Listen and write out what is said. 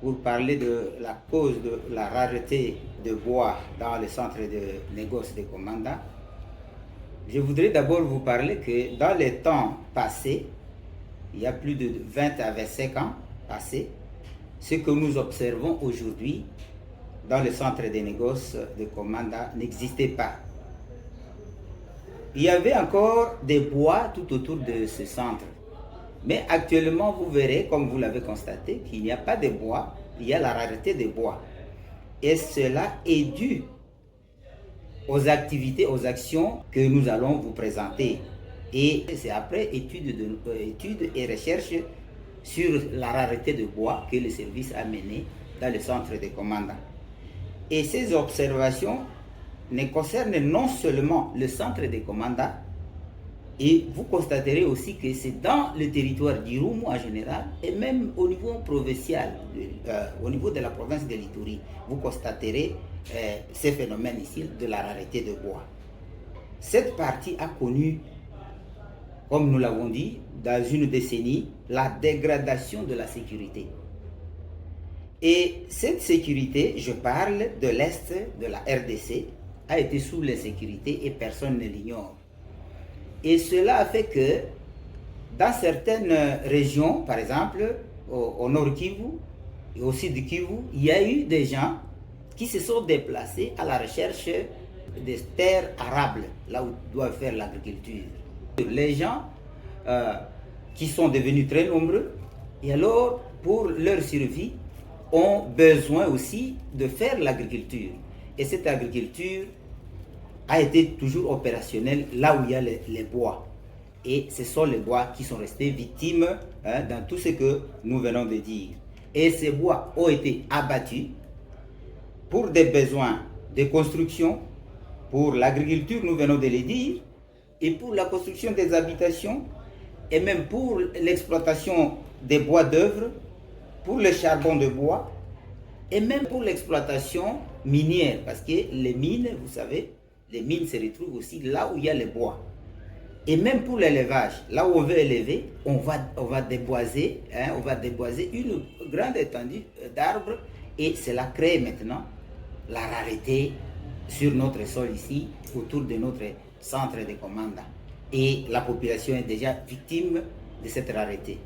pour parler de la cause de la rareté de bois dans le centre de négoce de Komanda. Je voudrais d'abord vous parler que dans les temps passés, il y a plus de 20 à 25 ans passés, ce que nous observons aujourd'hui dans le centre des négoces de Komanda n'existait pas. Il y avait encore des bois tout autour de ce centre. Mais actuellement, vous verrez, comme vous l'avez constaté, qu'il n'y a pas de bois, il y a la rareté des bois. Et cela est dû aux activités, aux actions que nous allons vous présenter. Et c'est après études et recherches sur la rareté de bois que le service a mené dans le centre de commandant. Et ces observations ne concernent non seulement le centre de commandant, et vous constaterez aussi que c'est dans le territoire d'Irumu en général et même au niveau provincial, au niveau de la province de l'Ituri, vous constaterez ces phénomènes ici de la rareté de bois. Cette partie a connu, comme nous l'avons dit, dans une décennie, la dégradation de la sécurité. Et cette sécurité, je parle de l'Est de la RDC, a été sous l'insécurité et personne ne l'ignore. Et cela a fait que dans certaines régions, par exemple au nord Kivu et au sud Kivu, il y a eu des gens qui se sont déplacés à la recherche des terres arables, là où doivent faire l'agriculture. Les gens qui sont devenus très nombreux, et alors pour leur survie, ont besoin aussi de faire l'agriculture. Et cette agriculture a été toujours opérationnelle là où il y a les bois. Et ce sont les bois qui sont restés victimes dans tout ce que nous venons de dire. Et ces bois ont été abattus pour des besoins de construction, pour l'agriculture, nous venons de le dire, et pour la construction des habitations, et même pour l'exploitation des bois d'œuvre, pour le charbon de bois, et même pour l'exploitation minière, parce que les mines, vous savez, les mines se retrouvent aussi là où il y a les bois. Et même pour l'élevage, là où on veut élever, on va déboiser, on va déboiser une grande étendue d'arbres, et cela crée maintenant la rareté sur notre sol ici, autour de notre centre de commandant. Et la population est déjà victime de cette rareté.